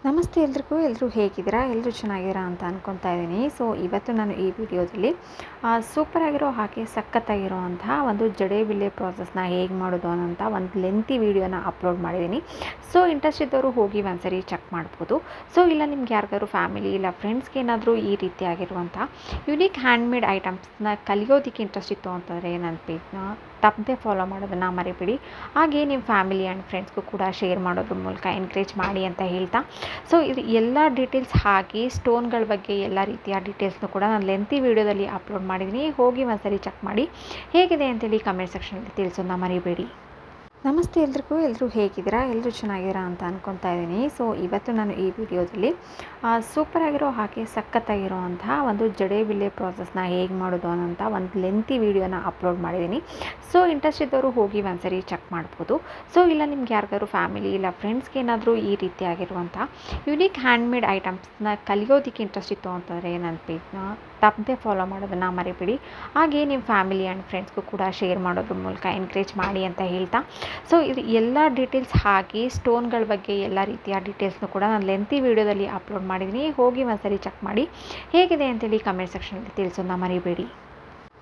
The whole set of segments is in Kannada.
ನಮಸ್ತೆ ಎಲ್ಲರೂ ಹೇಗಿದ್ದೀರಾ? ಎಲ್ಲರೂ ಚೆನ್ನಾಗಿದ್ದೀರಾ ಅಂತ ಅನ್ಕೊತಾ ಇದ್ದೀನಿ. ಸೊ ಇವತ್ತು ನಾನು ಈ ವಿಡಿಯೋದಲ್ಲಿ ಸೂಪರ್ ಆಗಿರೋ ಹಾಗೆ ಸಖತ್ತಾಗಿರೋವಂತಹ ಒಂದು ಜಡೇಬಿಲ್ಲೆ ಪ್ರಾಸೆಸ್ನ ಹೇಗೆ ಮಾಡೋದು ಅನ್ನೋಂಥ ಒಂದು ಲೆಂತಿ ವಿಡಿಯೋನ ಅಪ್ಲೋಡ್ ಮಾಡಿದ್ದೀನಿ. ಸೊ ಇಂಟ್ರೆಸ್ಟ್ ಇದ್ದವರು ಹೋಗಿ ಒಂದ್ಸರಿ ಚೆಕ್ ಮಾಡ್ಬೋದು. ಸೊ ಇಲ್ಲ ನಿಮ್ಗೆ ಯಾರಿಗಾದ್ರು ಫ್ಯಾಮಿಲಿ ಇಲ್ಲ ಫ್ರೆಂಡ್ಸ್ಗೆ ಏನಾದರೂ ಈ ರೀತಿಯಾಗಿರುವಂಥ ಯುನೀಕ್ ಹ್ಯಾಂಡ್ಮೇಡ್ ಐಟಮ್ಸ್ನ ಕಲಿಯೋದಕ್ಕೆ ಇಂಟ್ರೆಸ್ಟ್ ಇತ್ತು ಅಂತಂದರೆ ನನ್ನ ಪೇಜ್ನ ತಪ್ಪದೆ ಫಾಲೋ ಮಾಡೋದನ್ನು ಮರಿಬೇಡಿ. ಹಾಗೆ ನಿಮ್ಮ ಫ್ಯಾಮಿಲಿ ಆ್ಯಂಡ್ ಫ್ರೆಂಡ್ಸ್ಗೂ ಕೂಡ ಶೇರ್ ಮಾಡೋದ್ರ ಮೂಲಕ ಎನ್ಕರೇಜ್ ಮಾಡಿ ಅಂತ ಹೇಳ್ತಾ, ಸೊ ಇದು ಎಲ್ಲ ಡೀಟೇಲ್ಸ್ ಹಾಗೆ ಸ್ಟೋನ್ಗಳ ಬಗ್ಗೆ ಎಲ್ಲ ರೀತಿಯ ಡೀಟೇಲ್ಸ್ನು ಕೂಡ ನಾನು ಲೆಂತಿ ವಿಡಿಯೋದಲ್ಲಿ ಅಪ್ಲೋಡ್ ಮಾಡಿದ್ದೀನಿ. ಹೋಗಿ ಒಂದ್ಸರಿ ಚೆಕ್ ಮಾಡಿ ಹೇಗಿದೆ ಅಂತೇಳಿ ಕಮೆಂಟ್ ಸೆಕ್ಷನಲ್ಲಿ ತಿಳಿಸೋದನ್ನ ಮರಿಬೇಡಿ. ನಮಸ್ತೆ ಎಲ್ಲರೂ ಹೇಗಿದ್ದೀರಾ? ಎಲ್ಲರೂ ಚೆನ್ನಾಗಿದ್ದೀರಾ ಅಂತ ಅನ್ಕೊತಾ ಇದ್ದೀನಿ. ಸೊ ಇವತ್ತು ನಾನು ಈ ವಿಡಿಯೋದಲ್ಲಿ ಸೂಪರ್ ಆಗಿರೋ ಹಾಗೆ ಸಖತ್ತಾಗಿರೋವಂತಹ ಒಂದು ಜಡೇಬಿಲ್ಲೆ ಪ್ರಾಸೆಸ್ನ ಹೇಗೆ ಮಾಡೋದು ಅನ್ನೋಂಥ ಒಂದು ಲೆಂತಿ ವಿಡಿಯೋನ ಅಪ್ಲೋಡ್ ಮಾಡಿದ್ದೀನಿ. ಸೊ ಇಂಟ್ರೆಸ್ಟ್ ಇದ್ದವರು ಹೋಗಿ ಒಂದ್ಸರಿ ಚೆಕ್ ಮಾಡ್ಬೋದು. ಸೊ ಇಲ್ಲ ನಿಮ್ಗೆ ಯಾರಿಗಾದ್ರು ಫ್ಯಾಮಿಲಿ ಇಲ್ಲ ಫ್ರೆಂಡ್ಸ್ಗೆ ಏನಾದರೂ ಈ ರೀತಿಯಾಗಿರುವಂಥ ಯುನೀಕ್ ಹ್ಯಾಂಡ್ಮೇಡ್ ಐಟಮ್ಸ್ನ ಕಲಿಯೋದಕ್ಕೆ ಇಂಟ್ರೆಸ್ಟ್ ಇತ್ತು ಅಂತಂದರೆ ನನ್ನ ಪೇಜ್ನ ತಪ್ಪದೆ ಫಾಲೋ ಮಾಡೋದನ್ನು ಮರಿಬೇಡಿ. ಹಾಗೆ ನಿಮ್ಮ ಫ್ಯಾಮಿಲಿ ಆ್ಯಂಡ್ ಫ್ರೆಂಡ್ಸ್ಗೂ ಕೂಡ ಶೇರ್ ಮಾಡೋದ್ರ ಮೂಲಕ ಎನ್ಕರೇಜ್ ಮಾಡಿ ಅಂತ ಹೇಳ್ತಾ, ಸೊ ಇದು ಎಲ್ಲ ಡೀಟೇಲ್ಸ್ ಹಾಗೆ ಸ್ಟೋನ್ಗಳ ಬಗ್ಗೆ ಎಲ್ಲ ರೀತಿಯ ಡೀಟೇಲ್ಸ್ನು ಕೂಡ ನಾನು ಲೆಂತಿ ವಿಡಿಯೋದಲ್ಲಿ ಅಪ್ಲೋಡ್ ಮಾಡಿದ್ದೀನಿ. ಹೋಗಿ ಒಂದ್ಸರಿ ಚೆಕ್ ಮಾಡಿ ಹೇಗಿದೆ ಅಂತೇಳಿ ಕಮೆಂಟ್ ಸೆಕ್ಷನಲ್ಲಿ ತಿಳಿಸೋದನ್ನ ಮರಿಬೇಡಿ.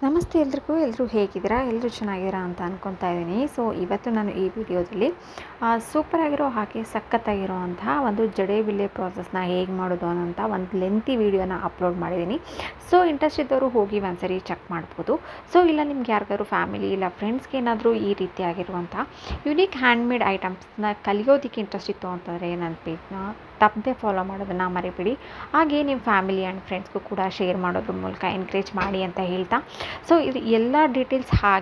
ನಮಸ್ತೆ ಎಲ್ಲರೂ ಹೇಗಿದ್ದೀರಾ? ಎಲ್ಲರೂ ಚೆನ್ನಾಗಿದ್ದೀರಾ ಅಂತ ಅನ್ಕೊತಾ ಇದ್ದೀನಿ. ಸೊ ಇವತ್ತು ನಾನು ಈ ವಿಡಿಯೋದಲ್ಲಿ ಸೂಪರ್ ಆಗಿರೋ ಹಾಗೆ ಸಖತ್ತಾಗಿರೋವಂತಹ ಒಂದು ಜಡೇಬಿಲ್ಲೆ ಪ್ರಾಸೆಸ್ನ ಹೇಗೆ ಮಾಡೋದು ಅನ್ನೋಂಥ ಒಂದು ಲೆಂತಿ ವಿಡಿಯೋನ ಅಪ್ಲೋಡ್ ಮಾಡಿದ್ದೀನಿ. ಸೊ ಇಂಟ್ರೆಸ್ಟ್ ಇದ್ದವರು ಹೋಗಿ ಒಂದ್ಸರಿ ಚೆಕ್ ಮಾಡ್ಬೋದು. ಸೊ ಇಲ್ಲ ನಿಮ್ಗೆ ಯಾರಿಗಾದ್ರು ಫ್ಯಾಮಿಲಿ ಇಲ್ಲ ಫ್ರೆಂಡ್ಸ್ಗೆ ಏನಾದರೂ ಈ ರೀತಿಯಾಗಿರುವಂಥ ಯುನೀಕ್ ಹ್ಯಾಂಡ್ಮೇಡ್ ಐಟಮ್ಸ್ನ ಕಲಿಯೋದಕ್ಕೆ ಇಂಟ್ರೆಸ್ಟ್ ಇತ್ತು ಅಂತಂದರೆ ನನ್ನ ಪೇಜ್ನ ತಪ್ಪದೆ ಫಾಲೋ ಮಾಡೋದನ್ನು ಮರಿಬೇಡಿ. ಹಾಗೆ ನಿಮ್ಮ ಫ್ಯಾಮಿಲಿ ಆ್ಯಂಡ್ ಫ್ರೆಂಡ್ಸ್ಗೂ ಕೂಡ ಶೇರ್ ಮಾಡೋದ್ರ ಮೂಲಕ ಎನ್ಕರೇಜ್ ಮಾಡಿ ಅಂತ ಹೇಳ್ತಾ, ಸೊ ಇದು ಎಲ್ಲ ಡೀಟೇಲ್ಸ್ ಹಾಗೆ